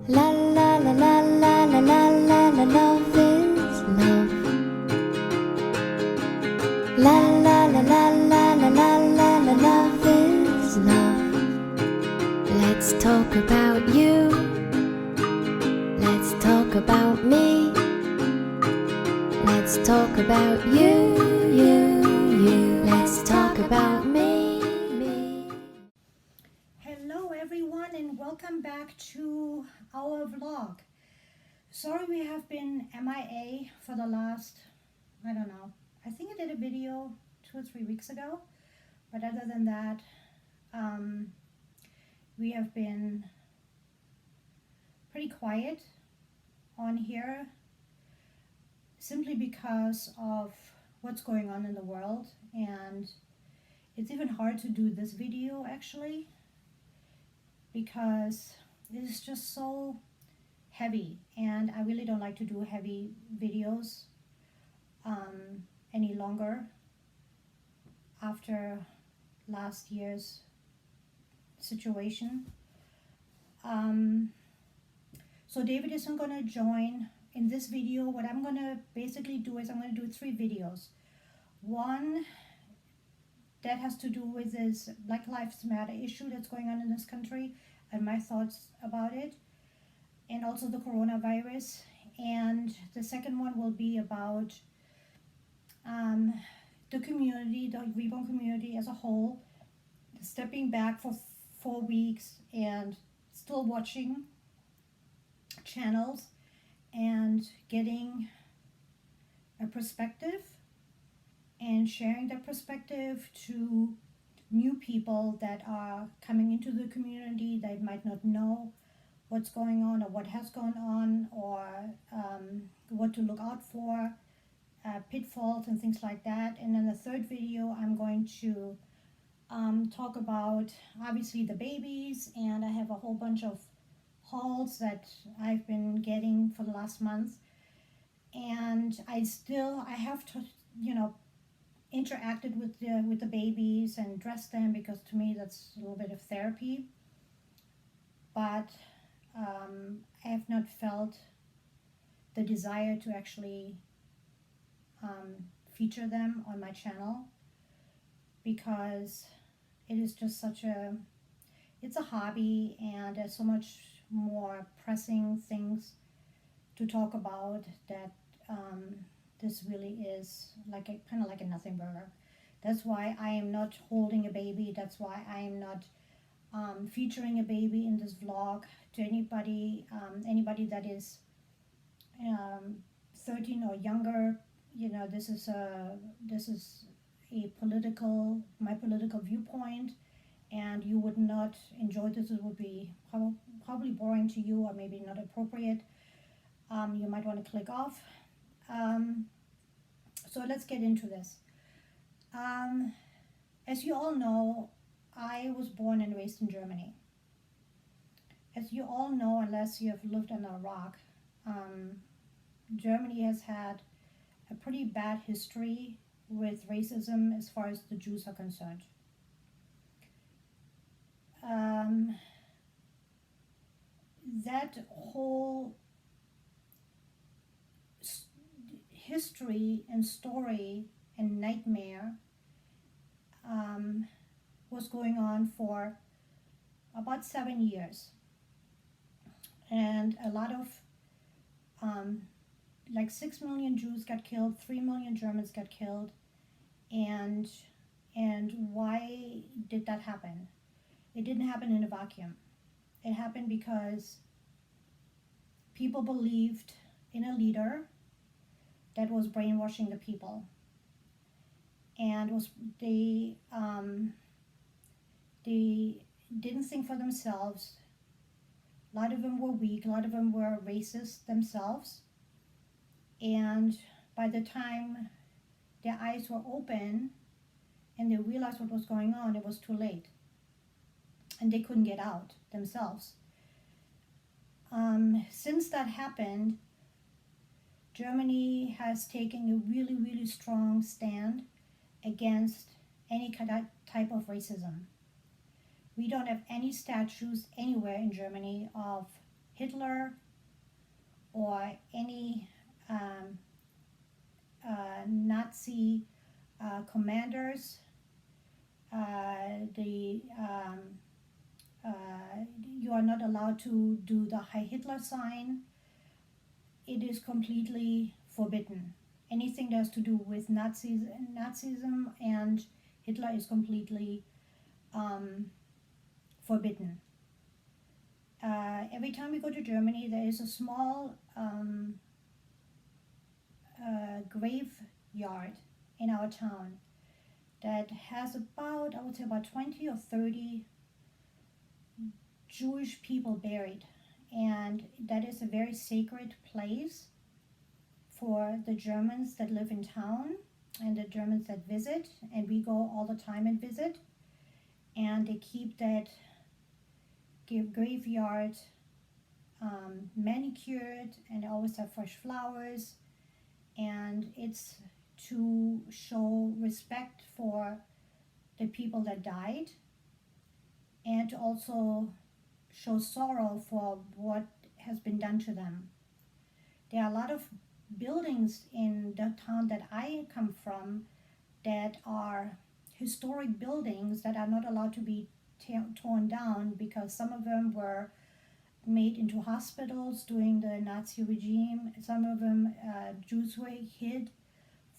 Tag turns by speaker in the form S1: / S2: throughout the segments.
S1: La la la la la la la la la, love is love. La la la la la la la la la, love is love. Let's talk about you. Let's talk about me. Let's talk about you. Let's talk about me.
S2: Hello everyone and welcome back to our vlog. Sorry we have been MIA for the last, I don't know, I think I did a video 2 or 3 weeks ago, but other than that, we have been pretty quiet on here simply because of what's going on in the world, and it's even hard to do this video actually because it is just so heavy, and I really don't like to do heavy videos any longer after last year's situation. So David isn't going to join in this video. What I'm going to basically do is I'm going to do 3 videos. One that has to do with this Black Lives Matter issue that's going on in this country and my thoughts about it, and also the coronavirus. And the second one will be about the community, the reborn community as a whole, stepping back for 4 weeks and still watching channels and getting a perspective and sharing that perspective to new people that are coming into the community that might not know what's going on or what has gone on, or what to look out for, pitfalls and things like that. And then the third video, I'm going to talk about obviously the babies, and I have a whole bunch of hauls that I've been getting for the last month, and I have to, interacted with the babies and dressed them, because to me that's a little bit of therapy, but I have not felt the desire to actually feature them on my channel, because it is just it's a hobby, and there's so much more pressing things to talk about that this really is kind of like a nothing burger. That's why I am not holding a baby. That's why I am not featuring a baby in this vlog. To anybody that is 13 or younger, this is my political viewpoint, and you would not enjoy this. It would be probably boring to you, or maybe not appropriate. You might want to click off. So let's get into this. As you all know, I was born and raised in Germany. As you all know, unless you have lived under a rock, Germany has had a pretty bad history with racism as far as the Jews are concerned. That whole history and story and nightmare was going on for about 7 years, and a lot of 6 million Jews got killed, 3 million Germans got killed. And why did that happen? It didn't happen in a vacuum. It happened because people believed in a leader that was brainwashing the people, and they didn't think for themselves. A lot of them were weak. A lot of them were racist themselves, and by the time their eyes were open and they realized what was going on, it was too late, and they couldn't get out themselves. Since that happened, Germany has taken a really, really strong stand against any type of racism. We don't have any statues anywhere in Germany of Hitler or any Nazi commanders. The You are not allowed to do the Heil Hitler sign. It is completely forbidden. Anything that has to do with Nazism and Hitler is completely forbidden. Every time we go to Germany, there is a small graveyard in our town that has about, I would say, about 20 or 30 Jewish people buried. And that is a very sacred place for the Germans that live in town and the Germans that visit. And we go all the time and visit. And they keep that graveyard manicured, and they always have fresh flowers. And it's to show respect for the people that died, and to also show sorrow for what has been done to them. There are a lot of buildings in the town that I come from that are historic buildings that are not allowed to be torn down, because some of them were made into hospitals during the Nazi regime. Some of them, Jews were hid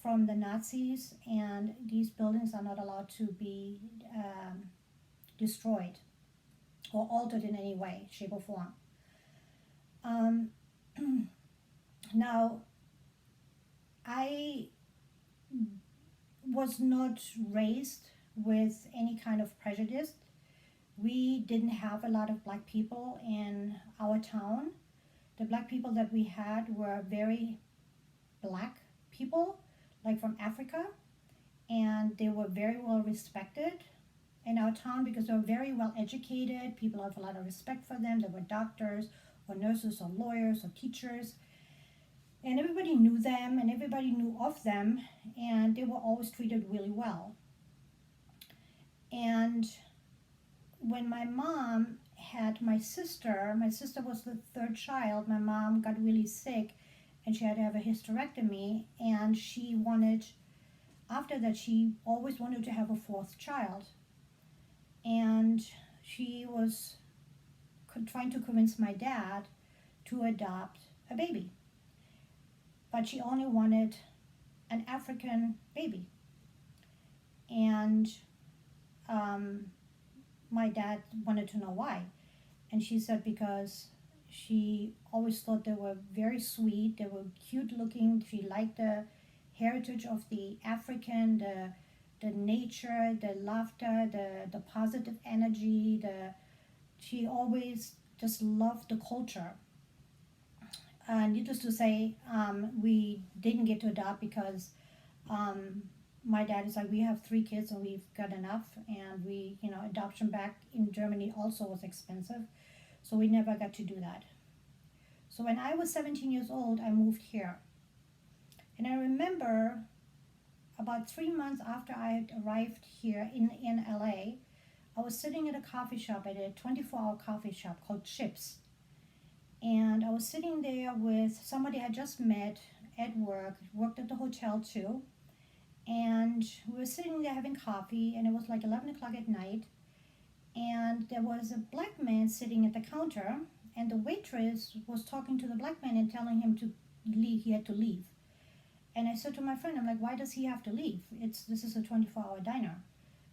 S2: from the Nazis, and these buildings are not allowed to be destroyed or altered in any way, shape, or form. Now, I was not raised with any kind of prejudice. We didn't have a lot of black people in our town. The black people that we had were very black people, like from Africa, and they were very well respected in our town because they were very well educated. People have a lot of respect for them. They were doctors or nurses or lawyers or teachers, and everybody knew them and everybody knew of them, and they were always treated really well. And when my mom had my sister was the third child. My mom got really sick and she had to have a hysterectomy, and after that she always wanted to have a fourth child, and she was trying to convince my dad to adopt a baby, but she only wanted an African baby. And my dad wanted to know why, and she said because she always thought they were very sweet, they were cute looking, she liked the heritage of the African, the nature, the laughter, the positive energy, she always just loved the culture. Needless to say, we didn't get to adopt because my dad is like, we have 3 kids and we've got enough, and adoption back in Germany also was expensive, so we never got to do that. So when I was 17 years old, I moved here. And I remember about 3 months after I had arrived here in LA, I was sitting at a coffee shop, at a 24-hour coffee shop called Chips. And I was sitting there with somebody I just met at work, worked at the hotel too. And we were sitting there having coffee, and it was like 11 o'clock at night. And there was a black man sitting at the counter, and the waitress was talking to the black man and telling him to leave. He had to leave. And I said to my friend, I'm like, why does he have to leave? This is a 24-hour diner.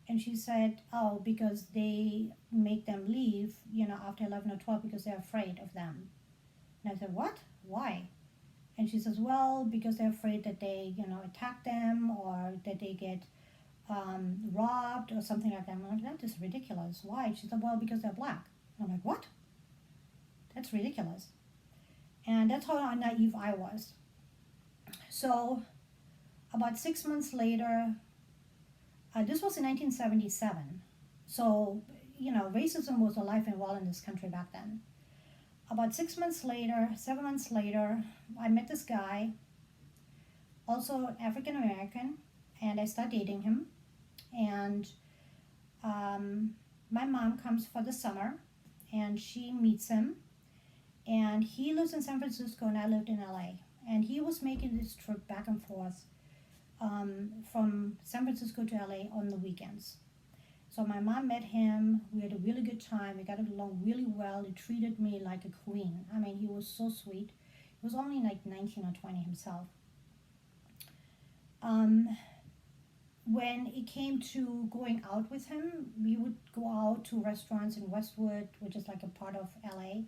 S2: And she said, oh, because they make them leave, after 11 or 12 because they're afraid of them. And I said, what? Why? And she says, well, because they're afraid that they, attack them, or that they get robbed or something like that. I'm like, that is ridiculous. Why? She said, well, because they're black. I'm like, what? That's ridiculous. And that's how naive I was. So about 6 months later, this was in 1977. So, racism was alive and well in this country back then. About 7 months later, I met this guy, also African American, and I started dating him. And my mom comes for the summer, and she meets him, And he lives in San Francisco, and I lived in LA. And he was making this trip back and forth from San Francisco to LA on the weekends. So my mom met him. We had a really good time. We got along really well. He treated me like a queen. I mean, he was so sweet. He was only like 19 or 20 himself. Um, when it came to going out with him, we would go out to restaurants in Westwood, which is like a part of LA,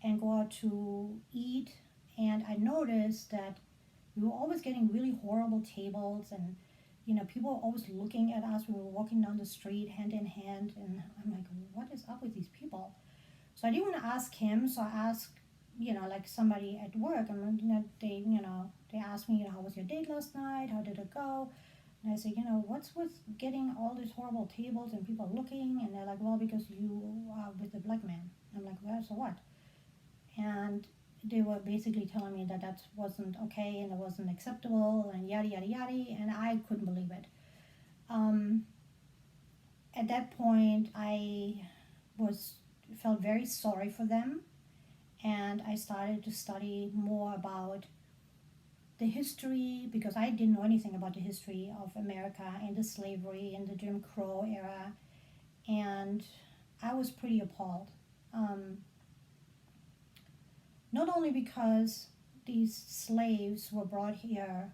S2: and go out to eat. And I noticed that we were always getting really horrible tables, and people were always looking at us. We were walking down the street hand in hand, and I'm like, what is up with these people? So I didn't want to ask him, so I asked, like somebody at work, and they asked me, how was your date last night? How did it go? And I said, what's with getting all these horrible tables and people looking? And they're like, well, because you are with a black man. I'm like, well, so what? And they were basically telling me that that wasn't okay and it wasn't acceptable and yada yada yada, and I couldn't believe it. Um, at that point, I was felt very sorry for them, and I started to study more about the history, because I didn't know anything about the history of America and the slavery and the Jim Crow era, and I was pretty appalled. Um, Not only because these slaves were brought here,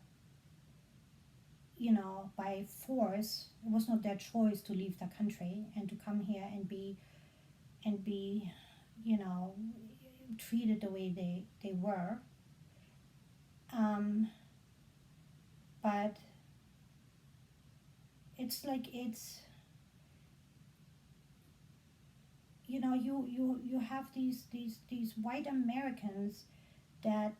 S2: by force. It was not their choice to leave the country and to come here and be, you know, treated the way they were. Um, but it's you have these white Americans that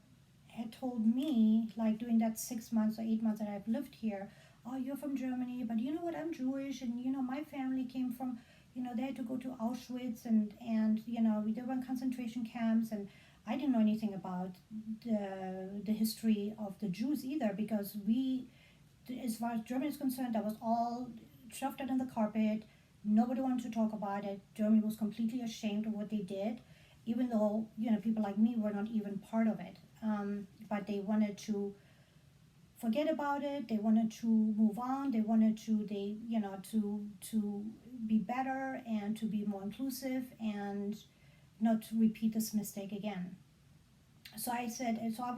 S2: had told me, like during that 6 months or 8 months that I've lived here, oh, you're from Germany, but you know what, I'm Jewish, and my family came from, they had to go to Auschwitz, and they were in concentration camps, and I didn't know anything about the history of the Jews either, because as far as Germany is concerned, that was all shoved under the carpet. Nobody wanted to talk about it. Germany was completely ashamed of what they did, even though people like me were not even part of it. But they wanted to forget about it. They wanted to move on. They wanted to be better and to be more inclusive and not to repeat this mistake again. So I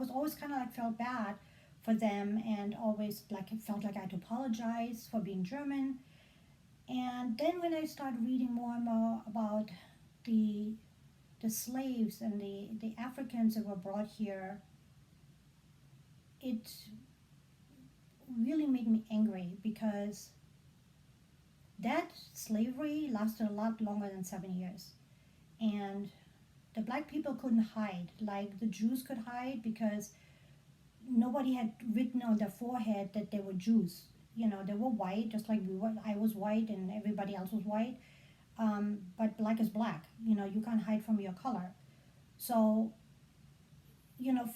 S2: was always kind of like felt bad for them, and always like felt like I had to apologize for being German. And then when I started reading more and more about the the slaves and the Africans that were brought here, it really made me angry, because that slavery lasted a lot longer than 7 years. And the black people couldn't hide like the Jews could hide, because nobody had written on their forehead that they were Jews. They were white, just like we were. I was white, and everybody else was white. But black is black. You can't hide from your color. So,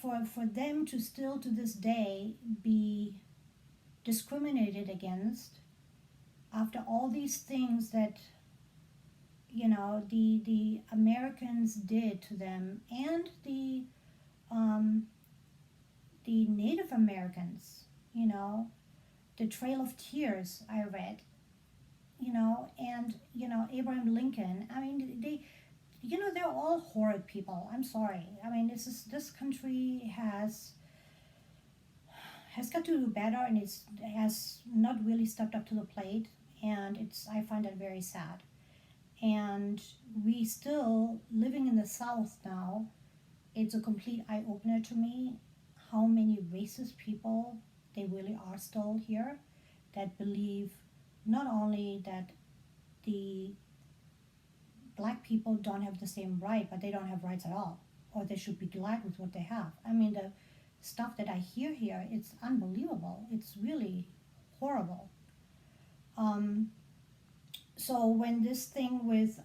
S2: for them to still to this day be discriminated against after all these things that the Americans did to them, and the Native Americans, the Trail of Tears I read, and Abraham Lincoln. I mean, they're all horrid people. I'm sorry. I mean, this country has got to do better, and it's has not really stepped up to the plate, and I find that very sad. And we still living in the South now. It's a complete eye opener to me how many racist people they really are still here, that believe not only that the black people don't have the same right, but they don't have rights at all, or they should be glad with what they have. I mean, the stuff that I hear here, it's unbelievable. It's really horrible. Um, so when this thing with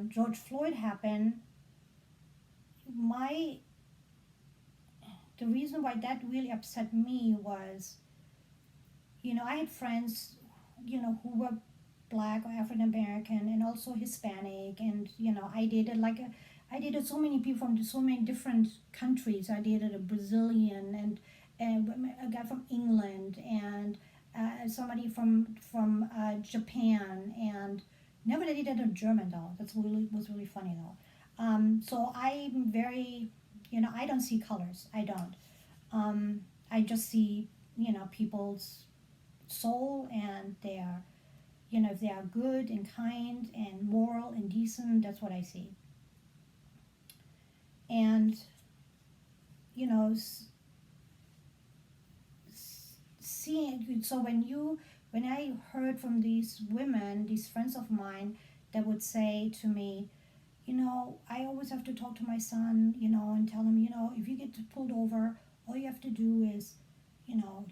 S2: George Floyd happened, my the reason why that really upset me was, I had friends, who were Black or African American, and also Hispanic, and I dated so many people from so many different countries. I dated a Brazilian and a guy from England, and somebody from Japan, and never dated a German though. That's really was really funny though. So I'm very, I don't see colors. I don't. I just see, people's soul, and their, if they are good and kind and moral and decent, that's what I see. And, you know, seeing, so when I heard from these women, these friends of mine, that would say to me, I always have to talk to my son, and tell him, if you get pulled over, all you have to do is,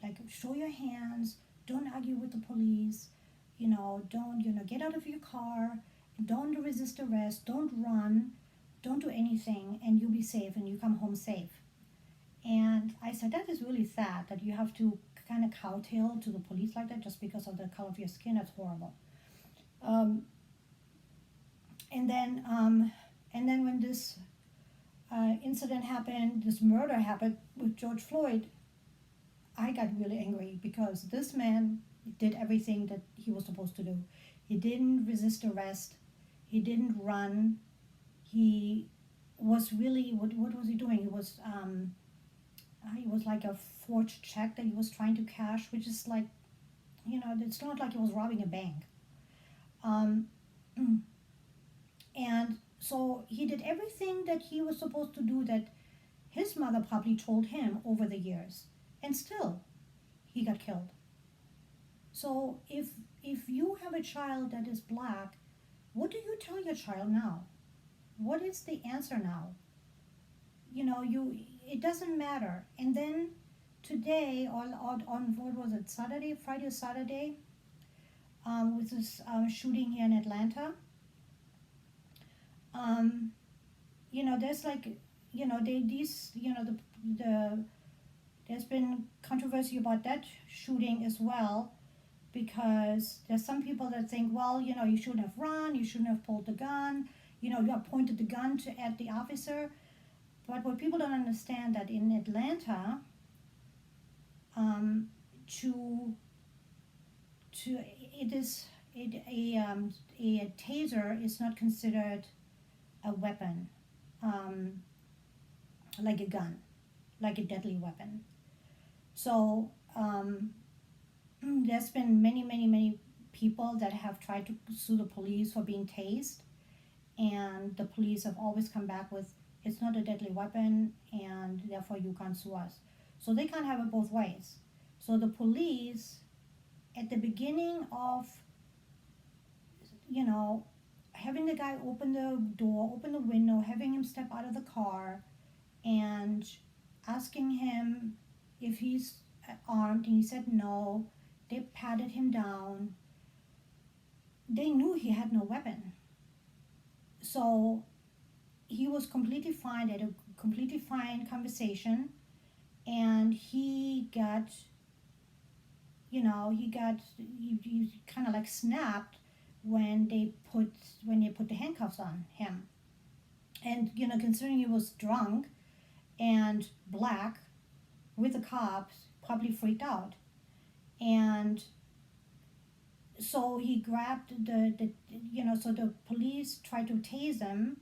S2: like, show your hands, don't argue with the police, don't, get out of your car, don't resist arrest, don't run, don't do anything, and you'll be safe and you come home safe. And I said, that is really sad that you have to kind of kowtow to the police like that just because of the color of your skin. That's horrible. Um, and then when this incident happened, this murder happened with George Floyd, I got really angry because this man did everything that he was supposed to do. He didn't resist arrest. He didn't run. He was really, what was he doing? He was like a forged check that he was trying to cash, which is like, it's not like he was robbing a bank. Um, and so he did everything that he was supposed to do, that his mother probably told him over the years, and still he got killed. So if you have a child that is black, what do you tell your child now? What is the answer now? It doesn't matter. And then today, on what was it, Saturday, Friday or Saturday, with this shooting here in Atlanta, there's like, the there's been controversy about that shooting as well, because there's some people that think, well, you shouldn't have run, you shouldn't have pulled the gun, you have pointed the gun at the officer. But what people don't understand, that in Atlanta, to it is it a taser is not considered a weapon, like a gun, like a deadly weapon. So there's been many people that have tried to sue the police for being tased, and the police have always come back with, it's not a deadly weapon, and therefore you can't sue us. So they can't have it both ways. So the police, at the beginning of, having the guy open the door, open the window, having him step out of the car, and asking him if he's armed, and he said no. They patted him down. They knew he had no weapon. So he was completely fine, at a completely fine conversation, and he kind of like snapped when they put the handcuffs on him. And considering he was drunk and black with the cops, probably freaked out. And so he grabbed so the police tried to tase him.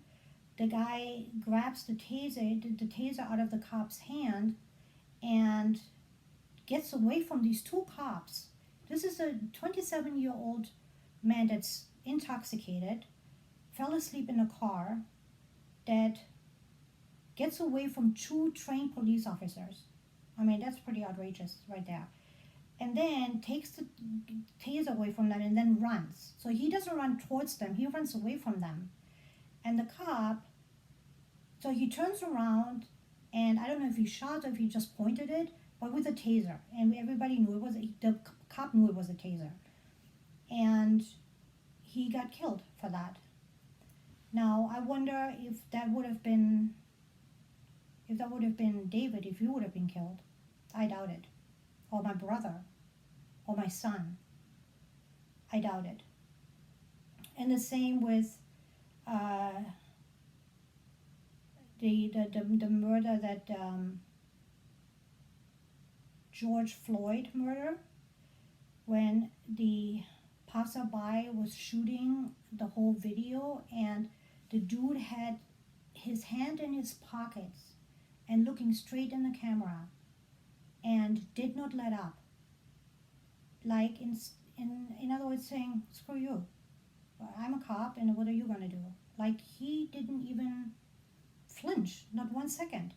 S2: The guy grabs the taser out of the cop's hand and gets away from these two cops. This is a 27-year-old man that's intoxicated, fell asleep in a car, that gets away from two trained police officers. I mean, that's pretty outrageous right there. And then takes the taser away from them and then runs. So he doesn't run towards them, he runs away from them. And the cop, so he turns around, and I don't know if he shot or if he just pointed it, but with a taser. And everybody knew the cop knew it was a taser. And he got killed for that. Now, I wonder if that would have been David, if he would have been killed. I doubt it. Or my brother, or my son. I doubt it. And the same with uh, the murder that George Floyd murder, when the passerby was shooting the whole video, and the dude had his hand in his pockets and looking straight in the camera and did not let up, like in other words saying, screw you, I'm a cop and what are you going to do? Like, he didn't even flinch, not 1 second.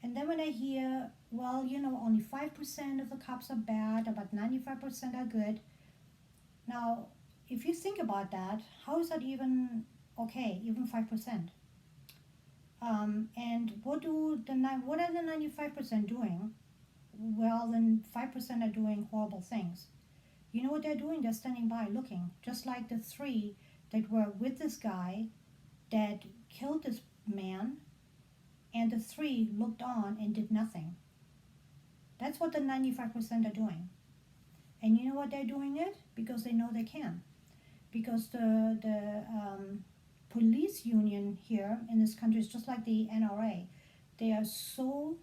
S2: And then when I hear, well, only 5% of the cops are bad, about 95% are good. Now, if you think about that, how is that even okay, even 5%? And what are the 95% doing? Well, then 5% are doing horrible things. You know what they're doing? They're standing by looking, just like the three that were with this guy that killed this man, and the three looked on and did nothing. That's what the 95% are doing. And you know what they're doing it? Because they know they can. Because the police union here in this country is just like the NRA. They are so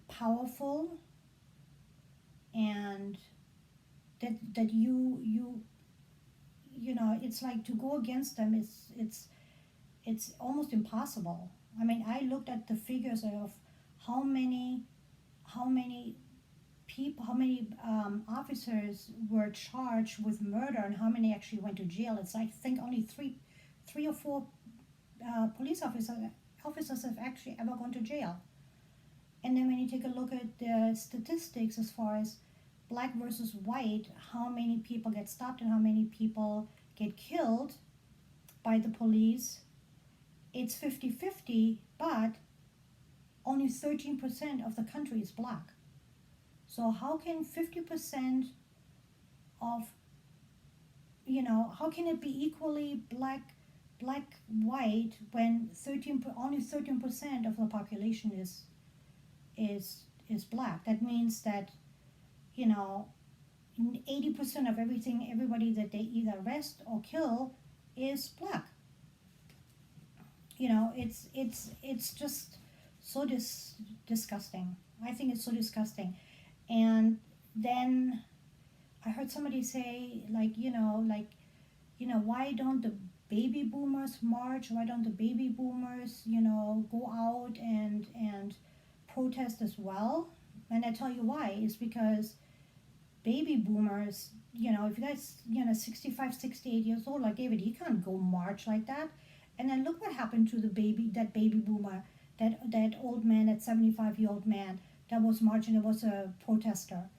S2: powerful, and that you know, it's like to go against them, it's almost impossible. I mean, I looked at the figures of how many how many how many officers were charged with murder and how many actually went to jail. It's, I think, only three or four police officers have actually ever gone to jail. And then when you take a look at the statistics as far as black versus white, how many people get stopped and how many people get killed by the police, it's 50-50, but only 13% of the country is black. So how can 50% of, how can it be equally black white when only 13% of the population is black? That means that, 80% of everybody that they either arrest or kill is black. It's just so disgusting. I think it's so disgusting. And then I heard somebody say, why don't the baby boomers march? Why don't the baby boomers, go out and protest as well? And I tell you why. It's because baby boomers, if that's, 65, 68 years old, like David, he can't go march like that. And then look what happened to that baby boomer, that old man, that 75-year-old man that was marching, that was a protester.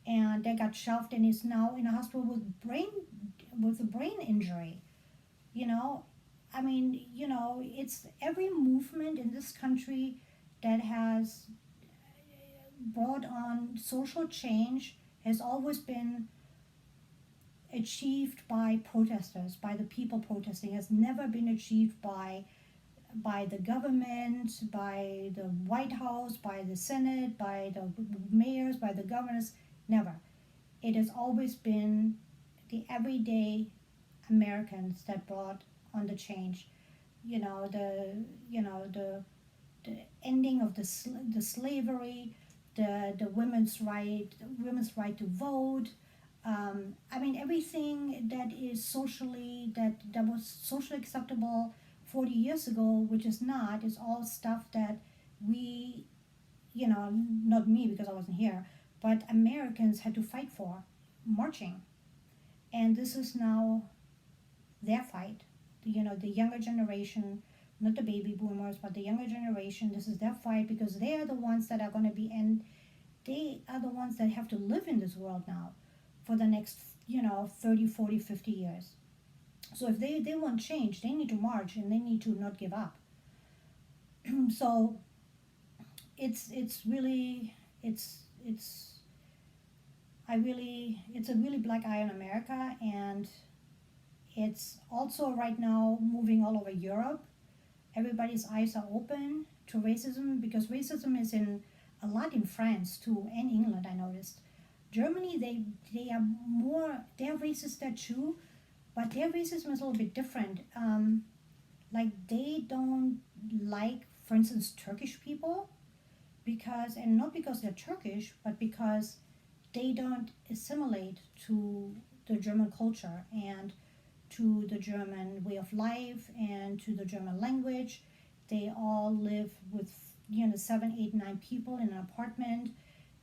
S2: And they got shoved and is now in a hospital with a brain injury. I mean, it's every movement in this country that has brought on social change has always been achieved by protesters, by the people protesting. It has never been achieved by the government, by the White House, by the Senate, by the mayors, by the governors. Never. It has always been the everyday Americans that brought on the change. The ending of the slavery, the women's right to vote. I mean, everything that is that was socially acceptable 40 years ago, which is not, is all stuff that we, not me because I wasn't here, but Americans had to fight for, marching. And this is now their fight. The younger generation, not the baby boomers, but the younger generation, this is their fight, because they are the ones that are going to be, and they are the ones that have to live in this world now for the next, 30, 40, 50 years. So if they want change, they need to march and they need to not give up. So it's really, it's a really black eye on America, and it's also right now moving all over Europe. Everybody's eyes are open to racism, because racism is a lot in France too, and England, I noticed. Germany, they are racist there too, but their racism is a little bit different. Like they don't like, for instance, Turkish people because, and not because they're Turkish, but because they don't assimilate to the German culture and to the German way of life and to the German language. They all live with, 7, 8, 9 people in an apartment.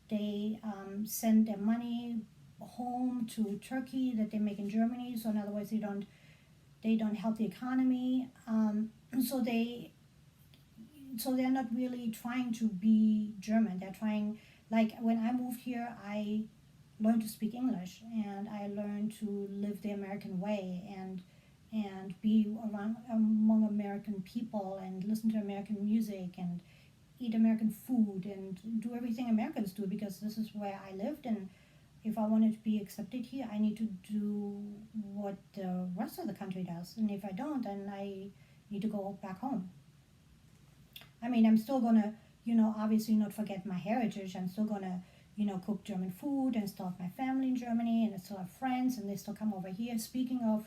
S2: They send their money home to Turkey that they make in Germany. So in other words, they don't help the economy. So they're not really trying to be German. They're trying, like when I moved here, I learned to speak English and I learned to live the American way and be around among American people and listen to American music and eat American food and do everything Americans do, because this is where I lived. And if I wanted to be accepted here, I need to do what the rest of the country does. And if I don't, then I need to go back home. I mean, I'm still gonna, obviously not forget my heritage. I'm still gonna, cook German food and still have my family in Germany and I still have friends and they still come over here. Speaking of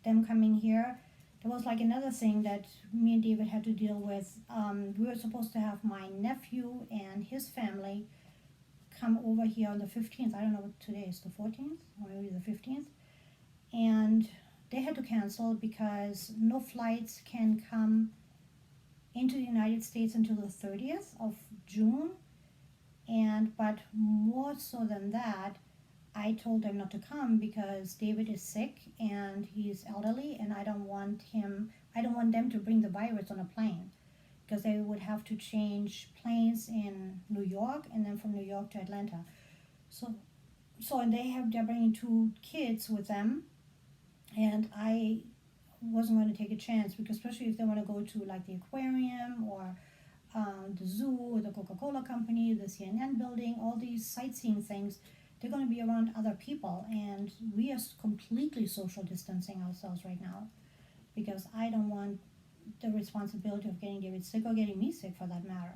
S2: them coming here, there was like another thing that me and David had to deal with. We were supposed to have my nephew and his family come over here on the 15th. I don't know what today is, the 14th or maybe the 15th. And they had to cancel because no flights can come into the United States until the 30th of June. And but more so than that, I told them not to come because David is sick and he's elderly, and I don't want them to bring the virus on a plane because they would have to change planes in New York and then from New York to Atlanta. So, and they're bringing 2 kids with them, and I wasn't going to take a chance because especially if they want to go to like the aquarium or the zoo or the Coca-Cola company, the CNN building, all these sightseeing things, they're going to be around other people, and we are completely social distancing ourselves right now because I don't want the responsibility of getting David sick or getting me sick for that matter.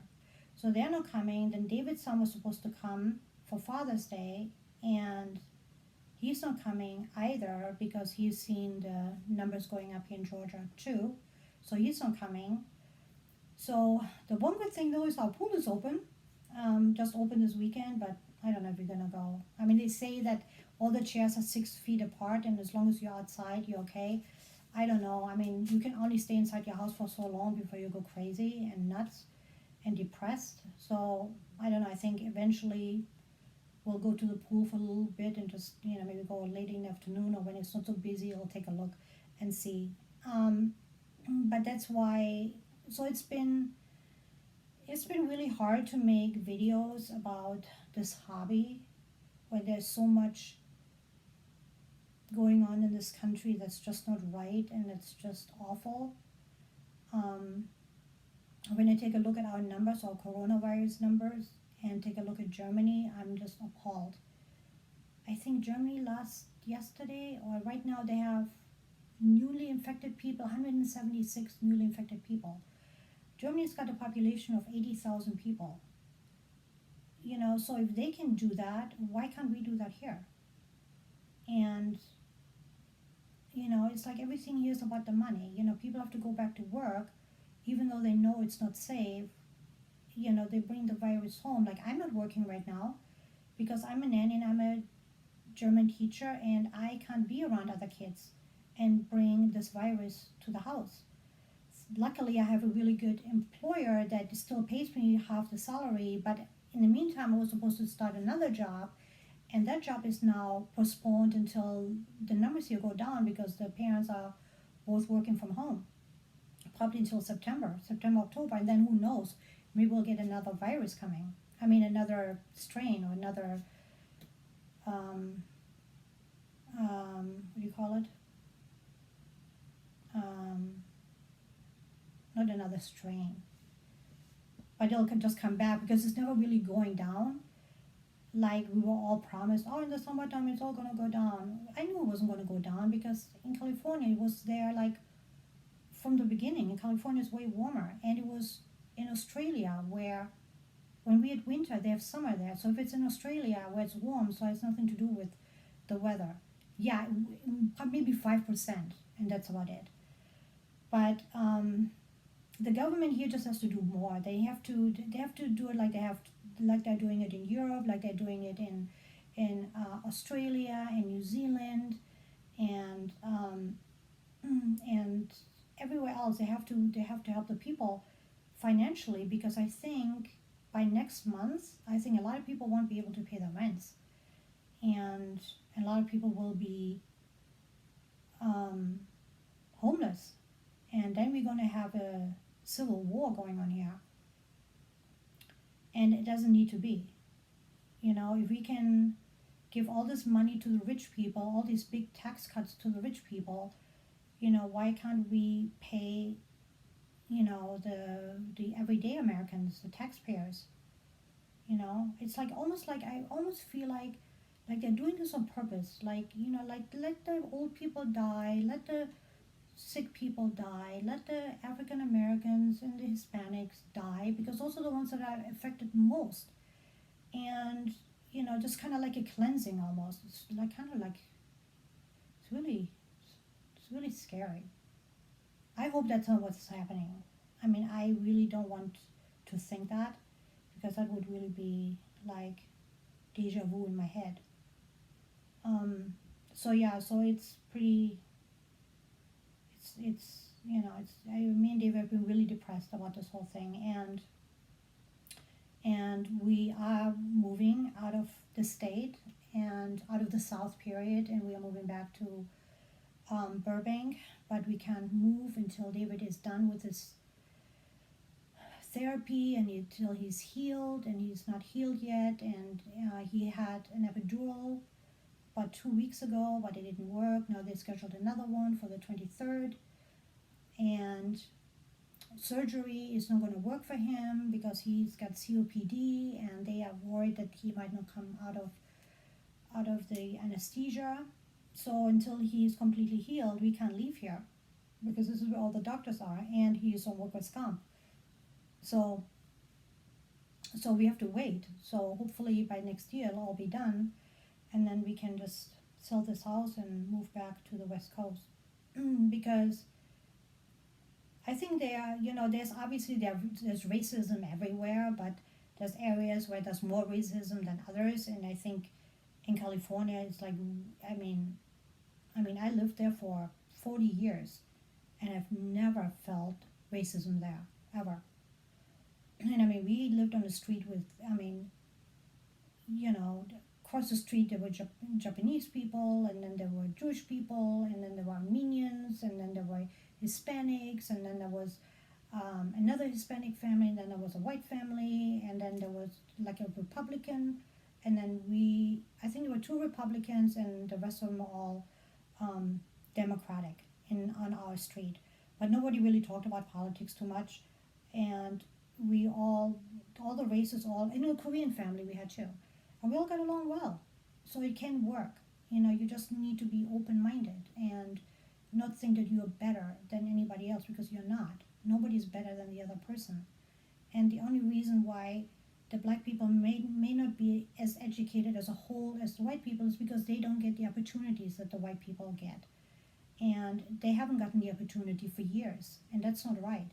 S2: So they're not coming. Then David's son was supposed to come for Father's Day, and he's not coming either because he's seen the numbers going up here in Georgia too. So he's not coming. So the one good thing though is our pool is open. Just open this weekend, but I don't know if we're gonna go. I mean, they say that all the chairs are 6 feet apart, and as long as you're outside, you're okay. I don't know. I mean, you can only stay inside your house for so long before you go crazy and nuts and depressed. So I don't know. I think eventually we'll go to the pool for a little bit and just maybe go late in the afternoon or when it's not so busy. I'll take a look and see. But that's why. So it's been really hard to make videos about this hobby when there's so much going on in this country that's just not right and it's just awful. When I take a look at our numbers, our coronavirus numbers, and take a look at Germany, I'm just appalled. I think Germany yesterday or right now they have newly infected people, 176 newly infected people. Germany's got a population of 80,000 people. So if they can do that, why can't we do that here? And it's like everything here is about the money. People have to go back to work, even though they know it's not safe. They bring the virus home. Like I'm not working right now because I'm a nanny and I'm a German teacher, and I can't be around other kids and bring this virus to the house. Luckily, I have a really good employer that still pays me half the salary, but in the meantime, I was supposed to start another job, and that job is now postponed until the numbers here go down because the parents are both working from home, probably until September, October, and then who knows, maybe we'll get another virus coming. I mean, another strain or another, what do you call it? Not another strain, but it'll just come back because it's never really going down. Like we were all promised, in the summertime it's all gonna go down. I knew it wasn't gonna go down because in California it was there like from the beginning. In California it's way warmer, and it was in Australia where when we had winter they have summer there. So if it's in Australia where it's warm, so it has nothing to do with the weather. yeah, maybe 5%, and that's about it. But the government here just has to do more. They have to do it like like they're doing it in Europe, like they're doing it in Australia and New Zealand, and and everywhere else. They have to help the people financially, because I think by next month, I think a lot of people won't be able to pay their rents, and a lot of people will be um, homeless, and then we're going to have a civil war going on here, and it doesn't need to be. If we can give all this money to the rich people, all these big tax cuts to the rich people, why can't we pay, the everyday Americans, the taxpayers? It's like almost like I almost feel like they're doing this on purpose. Like, like let the old people die, let the sick people die, let the African Americans and the Hispanics die, because those are the ones that are affected most. And just kind of like a cleansing almost. It's like kind of like it's really it's really scary. I hope that's not what's happening. I mean, I really don't want to think that, because that would really be like deja vu in my head. So yeah, so it's pretty. It's it's me and Dave have been really depressed about this whole thing, and we are moving out of the state and out of the South period, and we are moving back to Burbank, but we can't move until David is done with his therapy and until he's healed, and he's not healed yet. And he had an epidural about 2 weeks ago, but it didn't work. Now they scheduled another one for the 23rd, and surgery is not going to work for him because he's got COPD, and they are worried that he might not come out of the anesthesia. So until he's completely healed, we can't leave here, because this is where all the doctors are, and he is on workers' comp. So we have to wait. So hopefully by next year it'll all be done, and then we can just sell this house and move back to the West Coast. Because I think there's obviously there's racism everywhere, but there's areas where there's more racism than others, and I think in California it's like, I mean, I lived there for 40 years, and I've never felt racism there ever. And I mean, we lived on the street with, you know, across the street there were Japanese people, and then there were Jewish people, and then there were Armenians, and then there were Hispanics, and then there was another Hispanic family, and then there was a white family, and then there was like a Republican, and then I think there were two Republicans, and the rest of them were all Democratic on our street. But nobody really talked about politics too much, and we all the races, and a Korean family we had too, and we all got along well. So it can work. You just need to be open minded and not think that you're better than anybody else, because you're not. Nobody's better than the other person. And the only reason why the black people may not be as educated as a whole as the white people is because they don't get the opportunities that the white people get. And they haven't gotten the opportunity for years, and that's not right.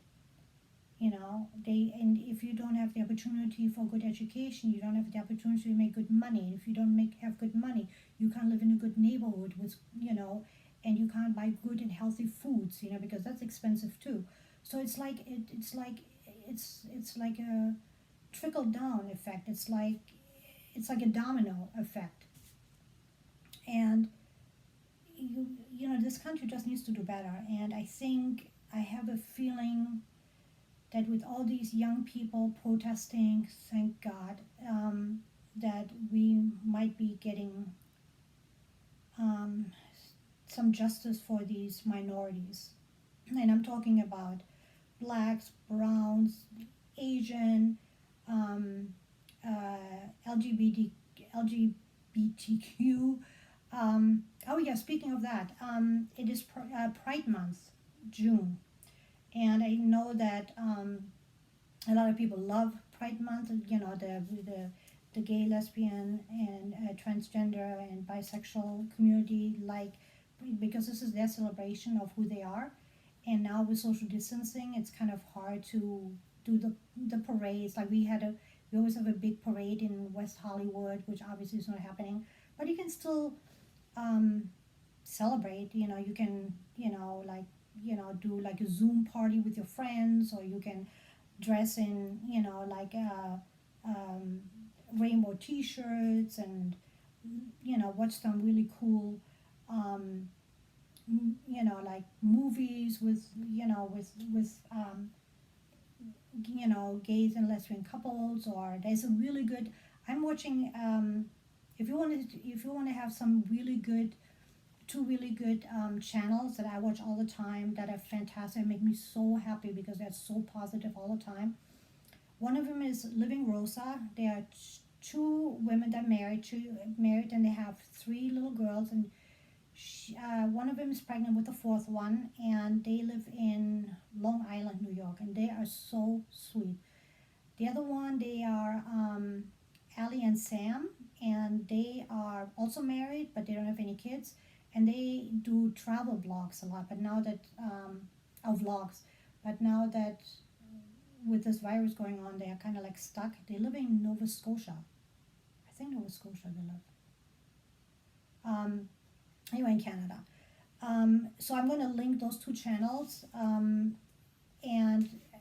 S2: And if you don't have the opportunity for good education, you don't have the opportunity to make good money. And if you don't have good money, you can't live in a good neighborhood with, and you can't buy good and healthy foods, because that's expensive too. So it's like a trickle down effect. It's like a domino effect. And this country just needs to do better. And I think I have a feeling that with all these young people protesting, thank God, that we might be getting um, some justice for these minorities. And I'm talking about blacks, browns, Asian, um, LGBT, LGBTQ. Oh yeah, speaking of that, it is Pride Month, June, and I know that a lot of people love Pride Month. The the gay, lesbian, and transgender and bisexual community, like, because this is their celebration of who they are. And now with social distancing, it's kind of hard to do the parades. Like we always have a big parade in West Hollywood, which obviously is not happening, but you can still um, celebrate. You can like do like a Zoom party with your friends, or you can dress in like rainbow T-shirts, and watch some really cool um, like movies with gays and lesbian couples. Or there's a really good, I'm watching, if you want to have some really good, two really good channels that I watch all the time that are fantastic, make me so happy because they're so positive all the time. One of them is Living Rosa. They are two women that married, and they have three little girls, and one of them is pregnant with the fourth one, and they live in Long Island, New York, and they are so sweet. The other one, they are Allie and Sam, and they are also married, but they don't have any kids, and they do travel blogs a lot. But now that vlogs, but now that with this virus going on, they are kind of like stuck. They live in Nova Scotia. I think Nova Scotia they live. Anyway, in Canada. So I'm going to link those two channels. And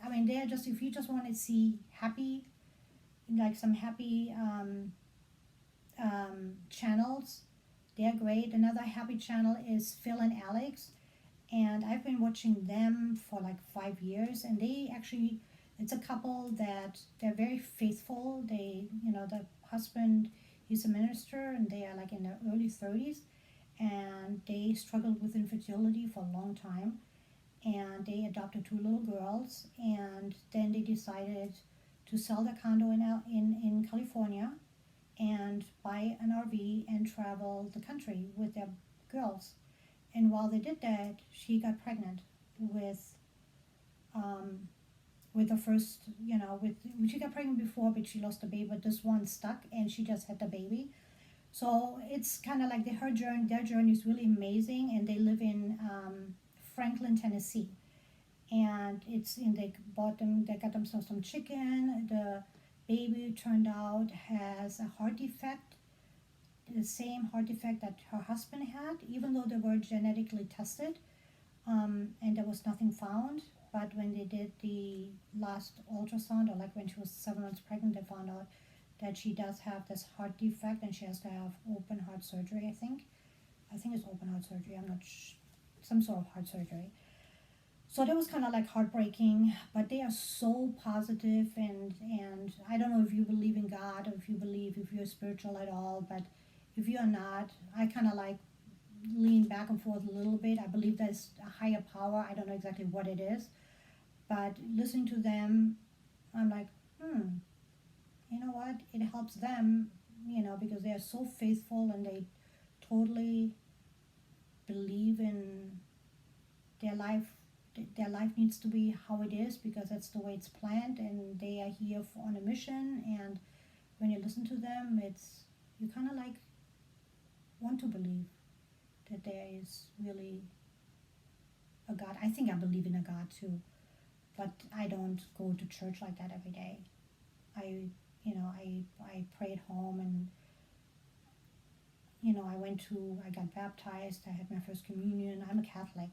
S2: I mean, they're just, if you just want to see happy, like some happy channels, they're great. Another happy channel is Phil and Alex, and I've been watching them for like 5 years, and they actually, it's a couple that they're very faithful. They, the husband, he's a minister, and they are like in their early 30s, and they struggled with infertility for a long time, and they adopted two little girls, and then they decided to sell their condo in California and buy an RV and travel the country with their girls. And while they did that, she got pregnant with the first, with she got pregnant before, but she lost the baby. But this one stuck, and she just had the baby. So it's kind of like their journey is really amazing, and they live in Franklin, Tennessee, and they got themselves some chicken. The baby turned out has a heart defect, the same heart defect that her husband had, even though they were genetically tested, and there was nothing found. But when they did the last ultrasound, or like when she was 7 months pregnant, they found out that she does have this heart defect, and she has to have open heart surgery. I think it's open heart surgery. I'm not some sort of heart surgery. So that was kind of like heartbreaking, but they are so positive, and I don't know if you believe in God, or if you're spiritual at all, but if you're not, I kind of like lean back and forth a little bit. I believe there's a higher power. I don't know exactly what it is, but listening to them, I'm like, you know what? It helps them, because they are so faithful, and they totally believe in their life. Their life needs to be how it is because that's the way it's planned, and they are here on a mission. And when you listen to them, you kind of like want to believe that there is really a God. I think I believe in a God too, but I don't go to church like that every day. I pray at home, and I got baptized. I had my first communion. I'm a Catholic.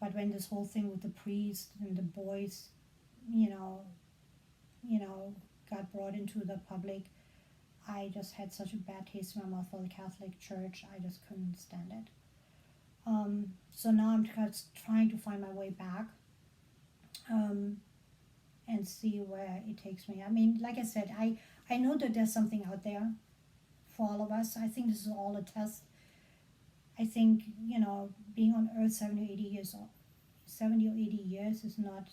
S2: But when this whole thing with the priest and the boys, you know, got brought into the public, I just had such a bad taste in my mouth for the Catholic Church. I just couldn't stand it. So now I'm just trying to find my way back, and see where it takes me. I mean, like I said, I know that there's something out there for all of us. I think this is all a test. I think, being on Earth 70 or 80 years is not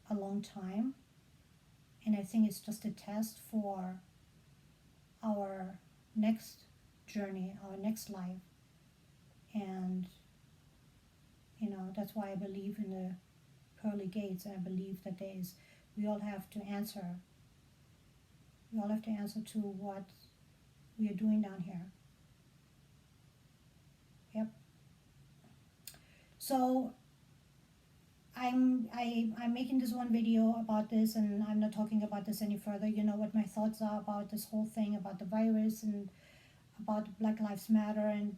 S2: a long time. And I think it's just a test for our next journey, our next life. And, that's why I believe in the pearly gates. And I believe that we all have to answer We all have to answer to what we are doing down here. Yep. So I'm making this one video about this, and I'm not talking about this any further. You know what my thoughts are about this whole thing, about the virus and about Black Lives Matter and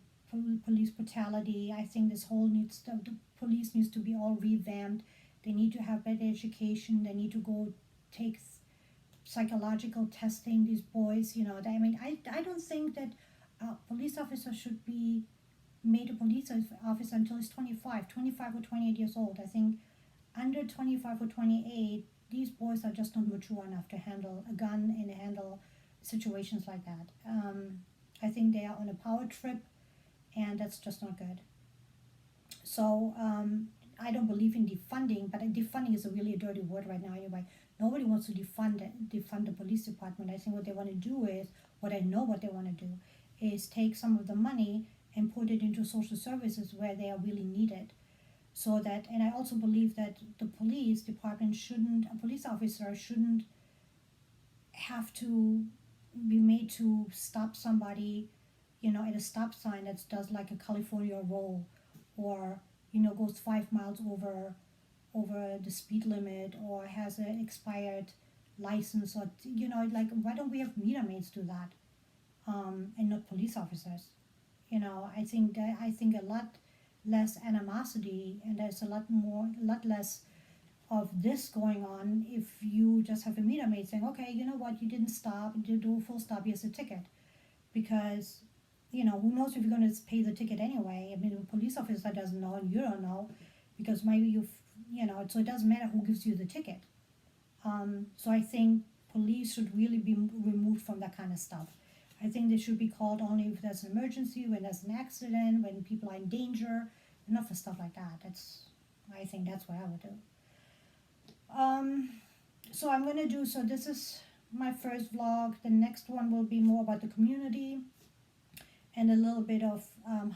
S2: police brutality. I think this whole the police needs to be all revamped. They need to have better education. They need to go take psychological testing. These boys, you know, I mean, I don't think that a police officer should be made a police officer until he's 25 or 28 years old. I think under 25 or 28, these boys are just not mature enough to handle a gun and handle situations like that. I think they are on a power trip, and that's just not good. So I don't believe in defunding, but defunding is a really dirty word right now anyway. Nobody wants to defund the police department. I think what they want to do is, what I know what they want to do, is take some of the money and put it into social services where they are really needed. So that, and I also believe that the police department shouldn't, a police officer shouldn't have to be made to stop somebody, you know, at a stop sign that does like a California roll, or, you know, goes 5 miles over the speed limit, or has an expired license, or, you know, like, why don't we have meter maids do that, and not police officers? You know, I think a lot less animosity, and there's a lot less of this going on if you just have a meter maid saying, okay, you know what, you didn't stop, you do a full stop, here's a ticket. Because, you know, who knows if you're going to pay the ticket anyway? I mean, a police officer doesn't know, and you don't know, because maybe you know, so it doesn't matter who gives you the ticket. So I think police should really be removed from that kind of stuff. I think they should be called only if there's an emergency, when there's an accident, when people are in danger, enough for stuff like that. I think that's what I would do. So I'm gonna do, so this is my first vlog. The next one will be more about the community and a little bit of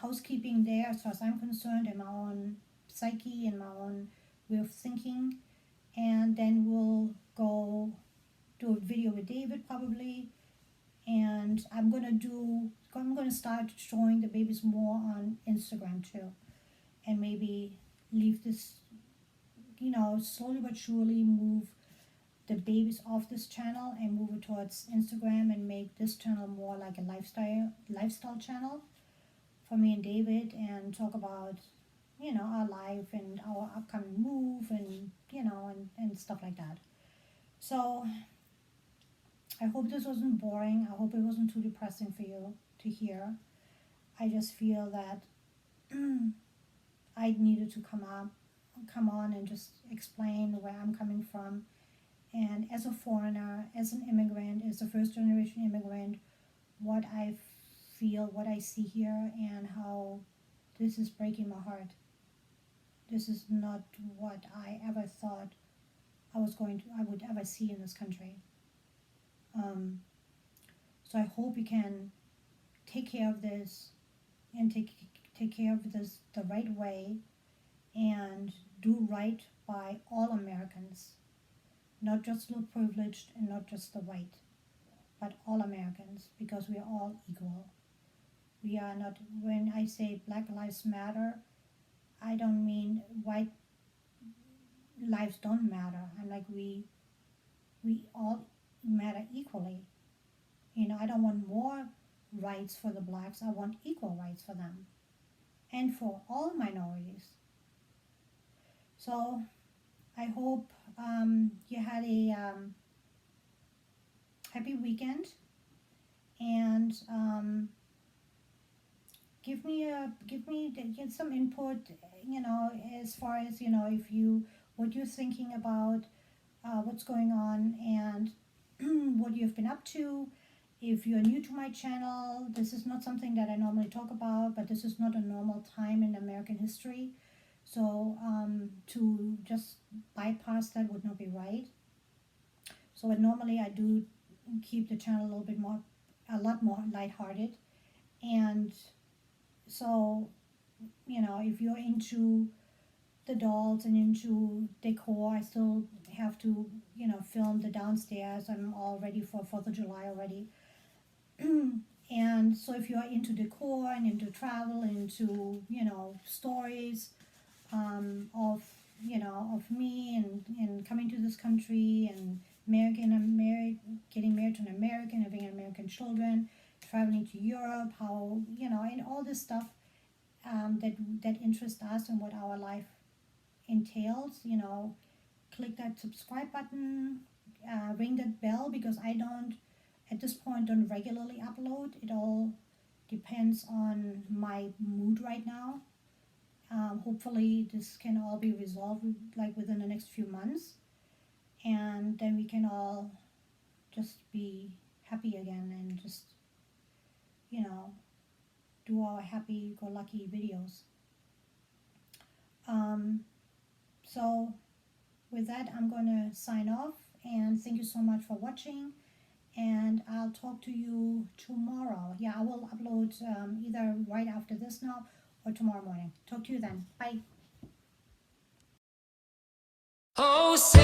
S2: housekeeping there as far as I'm concerned, and my own psyche and my own way of thinking. And then we'll go do a video with David probably, and I'm gonna start showing the babies more on Instagram too, and maybe leave this, you know, slowly but surely move the babies off this channel and move it towards Instagram, and make this channel more like a lifestyle channel for me and David, and talk about, you know, our life and our upcoming move, and, you know, and stuff like that. So I hope this wasn't boring. I hope it wasn't too depressing for you to hear. I just feel that I needed to come on and just explain where I'm coming from. And as a foreigner, as an immigrant, as a first generation immigrant, what I feel, what I see here, and how this is breaking my heart. This is not what I ever thought I would ever see in this country. So I hope we can take care of this, and take care of this the right way, and do right by all Americans, not just the privileged and not just the white, but all Americans, because we are all equal. We are not, when I say Black Lives Matter, I don't mean white lives don't matter. I'm like, we all matter equally. You know, I don't want more rights for the blacks. I want equal rights for them, and for all minorities. So I hope you had a happy weekend, and get some input, you know, as far as, you know, what you're thinking about, what's going on, and what you've been up to. If you're new to my channel, this is not something that I normally talk about, but this is not a normal time in American history. So to just bypass that would not be right. So normally I do keep the channel a lot more lighthearted. And so, you know, if you're into the dolls and into decor. I still have to, film the downstairs. I'm all ready for 4th of July already. And so if you are into decor and into travel, into, stories of me and coming to this country and getting married to an American, having American children, traveling to Europe, how, and all this stuff that interests us and what our life entails, click that subscribe button, ring that bell, because I don't, at this point, don't regularly upload. It all depends on my mood right now. Hopefully this can all be resolved like within the next few months, and then we can all just be happy again and just, you know, do our happy-go-lucky videos. So with that, I'm going to sign off, and thank you so much for watching, and I'll talk to you tomorrow. Yeah, I will upload either right after this now or tomorrow morning. Talk to you then. Bye.
S1: Oh, say